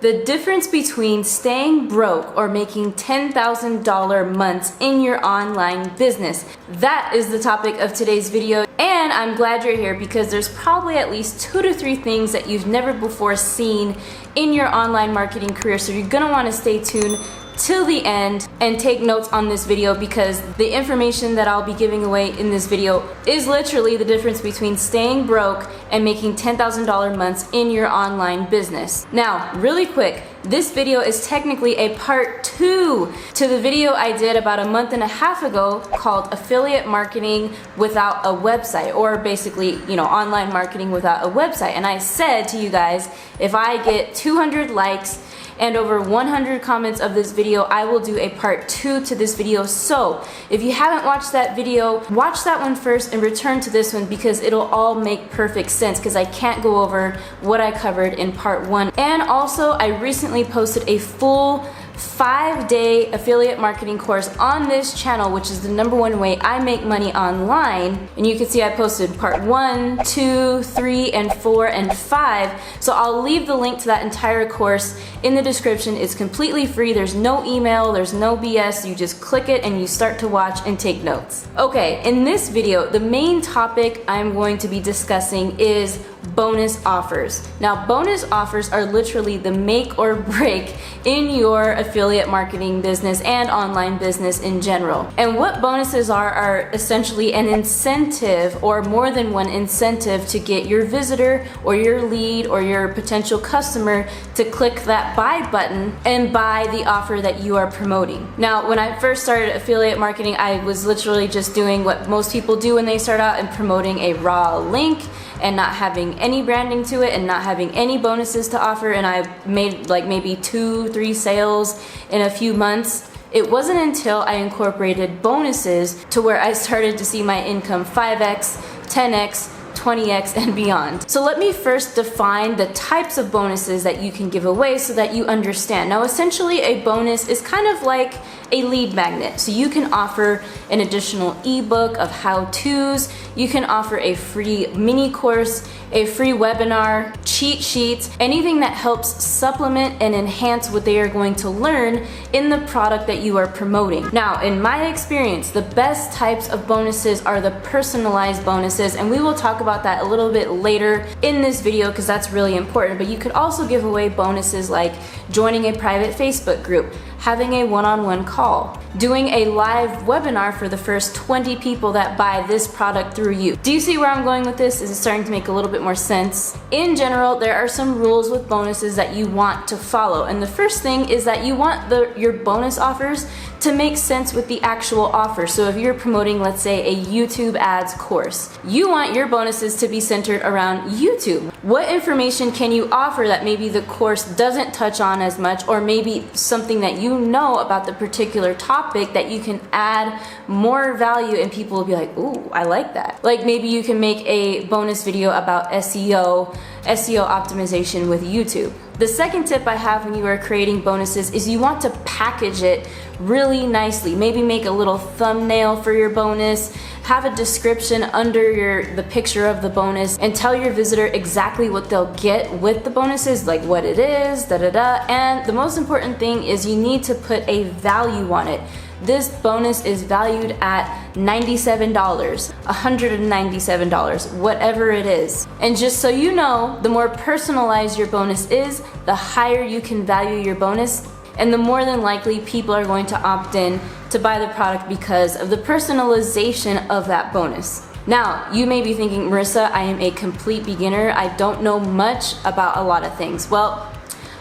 The difference between staying broke or making $10,000 months in your online business. That is the topic of today's video, and I'm glad you're here because there's probably at least 2 to 3 things that you've never before seen in your online marketing career. So you're gonna want to stay tuned till the end and take notes on this video, because the information that I'll be giving away in this video is literally the difference between staying broke and making $10,000 months in your online business. Now, really quick, this video is technically a part 2 to the video I did about a month and a half ago called Affiliate Marketing Without a Website, or basically, online marketing without a website. And I said to you guys, if I get 200 likes and over 100 comments of this video, I will do a part 2 to this video. So if you haven't watched that video, watch that one first and return to this one, because it'll all make perfect sense, because I can't go over what I covered in part 1. And also, I recently posted a full 5-day affiliate marketing course on this channel, which is the #1 way I make money online. And you can see I posted part 1, 2, 3, and 4, and 5. So I'll leave the link to that entire course in the description. It's completely free. There's no email, there's no BS. You just click it and you start to watch and take notes. Okay, in this video, the main topic I'm going to be discussing is bonus offers. Now, bonus offers are literally the make or break in your affiliate marketing business and online business in general. And what bonuses are essentially an incentive, or more than one incentive, to get your visitor or your lead or your potential customer to click that buy button and buy the offer that you are promoting. Now, when I first started affiliate marketing, I was literally just doing what most people do when they start out and promoting a raw link and not having any branding to it and not having any bonuses to offer. And I made like maybe 2-3 sales in a few months. It wasn't until I incorporated bonuses to where I started to see my income 5x, 10x, 20x, and beyond. So let me first define the types of bonuses that you can give away so that you understand. Now, essentially, a bonus is kind of like a lead magnet. So you can offer an additional ebook of how-tos, you can offer a free mini course, a free webinar, cheat sheets, anything that helps supplement and enhance what they are going to learn in the product that you are promoting. Now, in my experience, the best types of bonuses are the personalized bonuses, and we will talk about that a little bit later in this video because that's really important. But you could also give away bonuses like joining a private Facebook group, having a one-on-one call, doing a live webinar for the first 20 people that buy this product through you. Do you see where I'm going with this? Is it starting to make a little bit more sense? In general, there are some rules with bonuses that you want to follow. And the first thing is that you want your bonus offers to make sense with the actual offer. So if you're promoting, let's say, a YouTube ads course, you want your bonuses to be centered around YouTube. What information can you offer that maybe the course doesn't touch on as much, or maybe something that you know about the particular topic that you can add more value and people will be like, ooh, I like that. Like maybe you can make a bonus video about SEO optimization with YouTube. The second tip I have when you are creating bonuses is you want to package it really nicely. Maybe make a little thumbnail for your bonus, have a description under the picture of the bonus, and tell your visitor exactly what they'll get with the bonuses, like what it is, and the most important thing is you need to put a value on it. This bonus is valued at $97, $197, whatever it is. And just so you know, the more personalized your bonus is, the higher you can value your bonus, and the more than likely people are going to opt in to buy the product because of the personalization of that bonus. Now, you may be thinking, Marissa, I am a complete beginner. I don't know much about a lot of things. Well,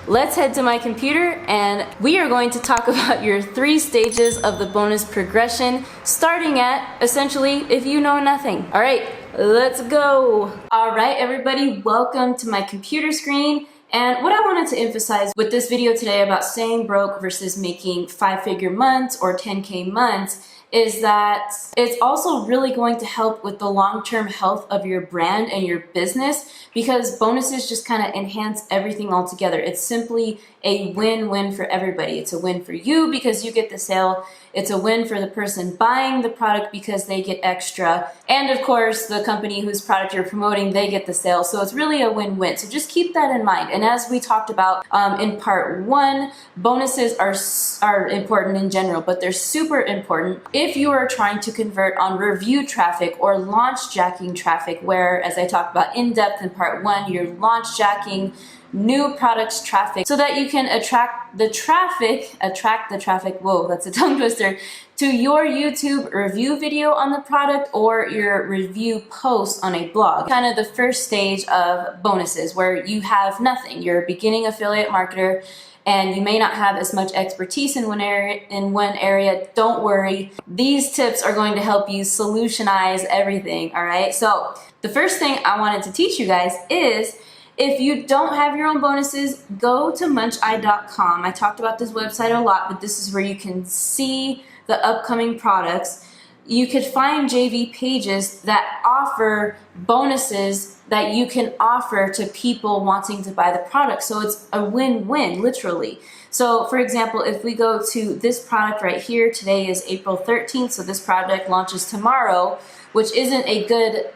let's head to my computer and we are going to talk about your 3 stages of the bonus progression, starting at essentially if you know nothing. All right, let's go. All right, everybody, welcome to my computer screen. And what I wanted to emphasize with this video today about staying broke versus making 5-figure months or 10K months is that it's also really going to help with the long-term health of your brand and your business, because bonuses just kind of enhance everything all together. It's simply a win-win for everybody. It's a win for you because you get the sale. It's a win for the person buying the product because they get extra. And of course, the company whose product you're promoting, they get the sale. So it's really a win-win. So just keep that in mind. And as we talked about in part 1, bonuses are important in general, but they're super important if you are trying to convert on review traffic or launch jacking traffic, where, as I talked about in depth in part 1, you're launch jacking new products traffic so that you can attract the traffic, whoa, that's a tongue twister, to your YouTube review video on the product or your review post on a blog. Kind of the first stage of bonuses where you have nothing. You're a beginning affiliate marketer and you may not have as much expertise in one area. Don't worry. These tips are going to help you solutionize everything, all right? So the first thing I wanted to teach you guys is, if you don't have your own bonuses, go to muncheye.com. I talked about this website a lot, but this is where you can see the upcoming products. You could find JV pages that offer bonuses that you can offer to people wanting to buy the product. So it's a win-win, literally. So for example, if we go to this product right here, today is April 13th, so this product launches tomorrow, which isn't a good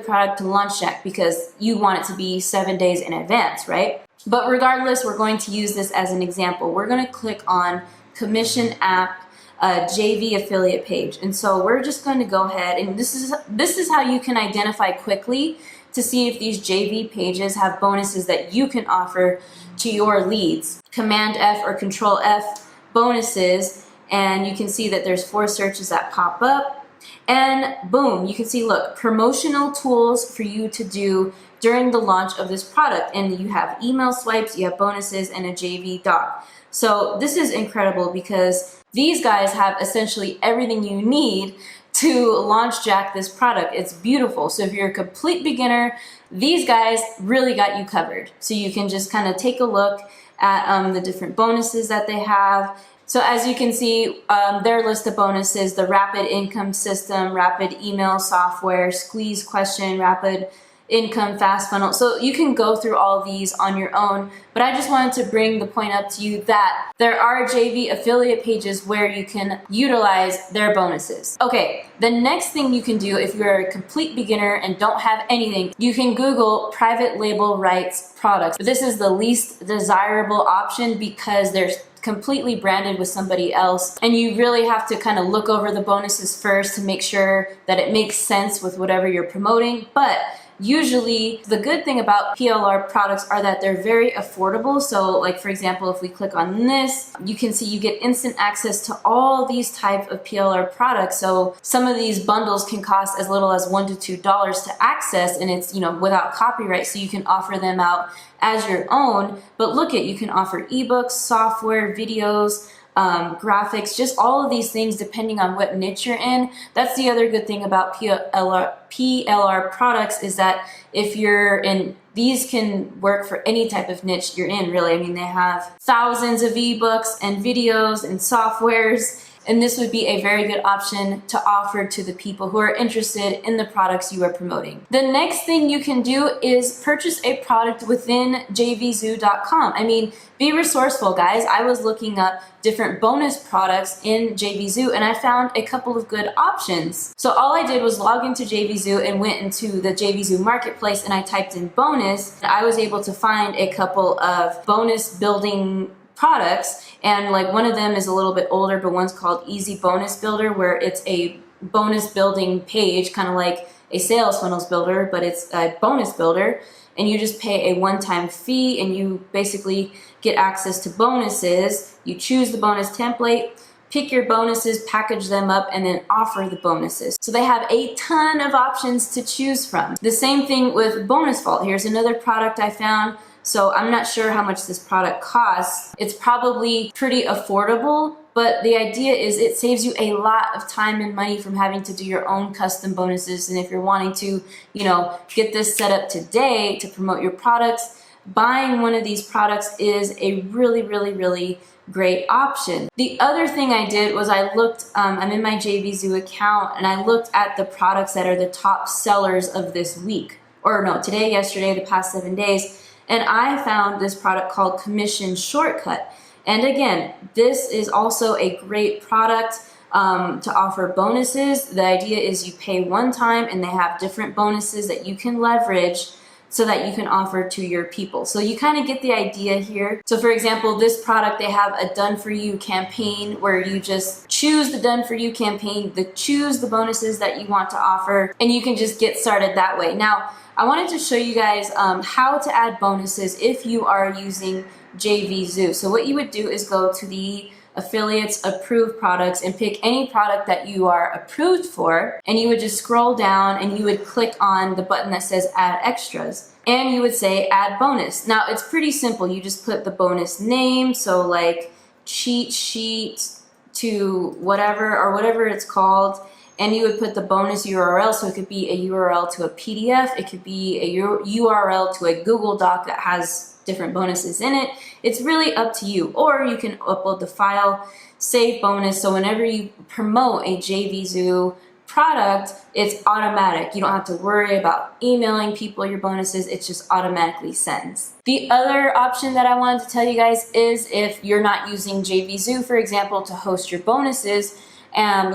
product to launch jack because you want it to be 7 days in advance, right? But regardless, we're going to use this as an example. We're going to click on Commission App JV affiliate page. And so we're just going to go ahead, and this is how you can identify quickly to see if these JV pages have bonuses that you can offer to your leads. Command F or Control F bonuses, and you can see that there's 4 searches that pop up. And boom, you can see, look, promotional tools for you to do during the launch of this product. And you have email swipes, you have bonuses, and a JV doc. So this is incredible because these guys have essentially everything you need to launch jack this product. It's beautiful. So if you're a complete beginner, these guys really got you covered. So you can just kind of take a look at the different bonuses that they have. So as you can see, their list of bonuses: the rapid income system, rapid email software, squeeze question, rapid income fast funnel. So you can go through all these on your own, but I just wanted to bring the point up to you that there are JV affiliate pages where you can utilize their bonuses. Okay, the next thing you can do if you're a complete beginner and don't have anything, you can Google private label rights products. This is the least desirable option because there's completely branded with somebody else, and you really have to kind of look over the bonuses first to make sure that it makes sense with whatever you're promoting. But usually the good thing about PLR products are that they're very affordable. So like, for example, if we click on this, you can see you get instant access to all these type of PLR products. So some of these bundles can cost as little as $1 to $2 to access, and it's, you know, without copyright, so you can offer them out as your own. But look at, you can offer ebooks, software, videos, graphics, just all of these things depending on what niche you're in. That's the other good thing about PLR products, is that if you're in, these can work for any type of niche you're in, really. I mean, they have thousands of ebooks and videos and softwares, and this would be a very good option to offer to the people who are interested in the products you are promoting. The next thing you can do is purchase a product within jvzoo.com. I mean, be resourceful, guys. I was looking up different bonus products in JVZoo, and I found a couple of good options. So all I did was log into JVZoo and went into the JVZoo marketplace, and I typed in bonus. I was able to find a couple of bonus building products, and like one of them is a little bit older, but one's called Easy Bonus Builder, where it's a bonus building page, kind of like a sales funnels builder, but it's a bonus builder, and you just pay a one-time fee and you basically get access to bonuses. You choose the bonus template, pick your bonuses, package them up, and then offer the bonuses. So they have a ton of options to choose from. The same thing with Bonus Vault. Here's another product I found. So I'm not sure how much this product costs. It's probably pretty affordable, but the idea is it saves you a lot of time and money from having to do your own custom bonuses. And if you're wanting to, you know, get this set up today to promote your products, buying one of these products is a really great option. The other thing I did was I looked, I'm in my JVZoo account, and I looked at the products that are the top sellers of this week. Or no, today, yesterday, the past 7 days. And I found this product called Commission Shortcut. And again, this is also a great product to offer bonuses. The idea is you pay one time and they have different bonuses that you can leverage so that you can offer to your people. So you kind of get the idea here. So for example, this product, they have a done for you campaign where you just choose the done for you campaign, choose the bonuses that you want to offer, and you can just get started that way. Now, I wanted to show you guys how to add bonuses if you are using JVZoo. So what you would do is go to the affiliates approved products and pick any product that you are approved for, and you would just scroll down and you would click on the button that says add extras, and you would say add bonus. Now it's pretty simple. You just put the bonus name, so like cheat sheet to whatever it's called, and you would put the bonus URL. So it could be a URL to a PDF, it could be a URL to a Google Doc that has different bonuses in it. It's really up to you. Or you can upload the file, save bonus, so whenever you promote a JVZoo product, it's automatic. You don't have to worry about emailing people your bonuses, it just automatically sends. The other option that I wanted to tell you guys is if you're not using JVZoo, for example, to host your bonuses,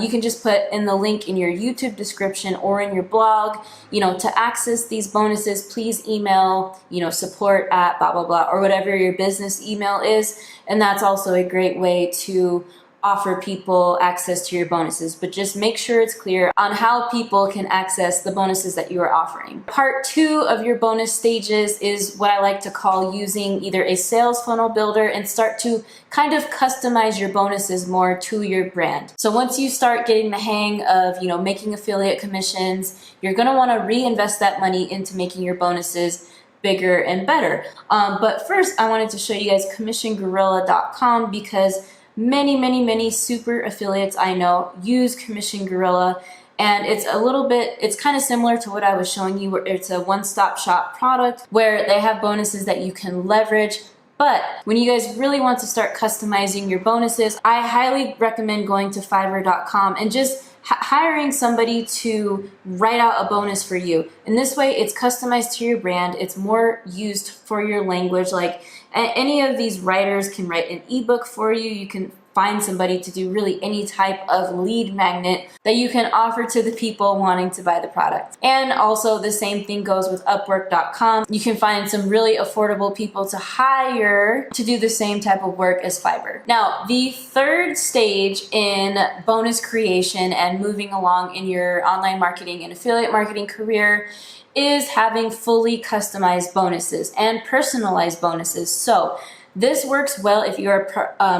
you can just put in the link in your YouTube description or in your blog, to access these bonuses, please email, support at blah, blah, blah, or whatever your business email is. And that's also a great way to offer people access to your bonuses, but just make sure it's clear on how people can access the bonuses that you are offering. Part 2 of your bonus stages is what I like to call using either a sales funnel builder and start to kind of customize your bonuses more to your brand. So once you start getting the hang of, making affiliate commissions, you're gonna wanna reinvest that money into making your bonuses bigger and better. But first, I wanted to show you guys CommissionGorilla.com because many super affiliates I know use Commission Gorilla, and it's kind of similar to what I was showing you, where it's a one-stop shop product where they have bonuses that you can leverage. But when you guys really want to start customizing your bonuses, I highly recommend going to Fiverr.com and just hiring somebody to write out a bonus for you. And this way it's customized to your brand, it's more used for your language. Like any of these writers can write an ebook for you. You can find somebody to do really any type of lead magnet that you can offer to the people wanting to buy the product. And also the same thing goes with Upwork.com. You can find some really affordable people to hire to do the same type of work as Fiverr. Now, the third stage in bonus creation and moving along in your online marketing and affiliate marketing career is having fully customized bonuses and personalized bonuses. So this works well if you are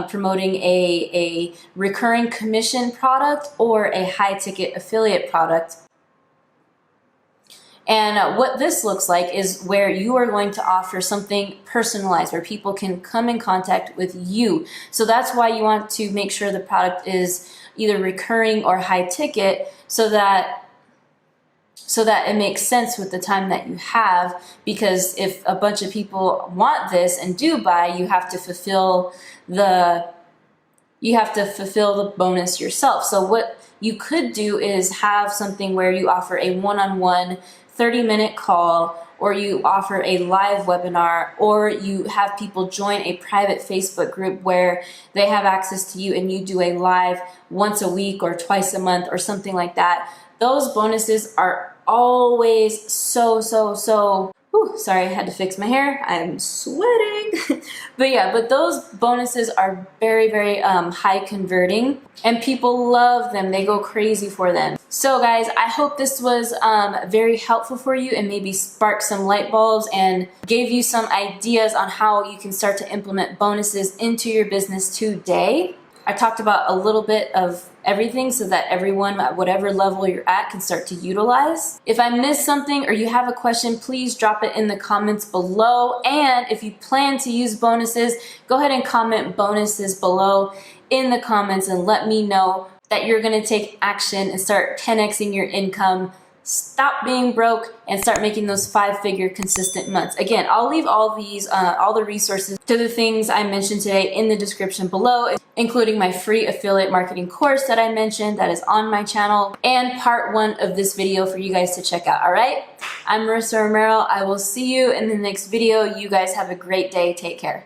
promoting a recurring commission product or a high ticket affiliate product. And what this looks like is where you are going to offer something personalized, where people can come in contact with you. So that's why you want to make sure the product is either recurring or high ticket, so that it makes sense with the time that you have. Because if a bunch of people want this and do buy, you have to fulfill the bonus yourself. So what you could do is have something where you offer a one-on-one 30-minute call, or you offer a live webinar, or you have people join a private Facebook group where they have access to you and you do a live once a week or twice a month or something like that. Those bonuses are always so sorry, I had to fix my hair, I'm sweating. but those bonuses are very high converting, and people love them. They go crazy for them. So guys, I hope this was very helpful for you and maybe sparked some light bulbs and gave you some ideas on how you can start to implement bonuses into your business today. I talked about a little bit of everything so that everyone at whatever level you're at can start to utilize. If I missed something or you have a question, please drop it in the comments below. And if you plan to use bonuses, go ahead and comment bonuses below in the comments and let me know that you're gonna take action and start 10xing your income stop being broke, and start making those 5-figure consistent months. Again, I'll leave all these, all the resources to the things I mentioned today in the description below, including my free affiliate marketing course that I mentioned that is on my channel, and part 1 of this video for you guys to check out, all right? I'm Marissa Romero. I will see you in the next video. You guys have a great day. Take care.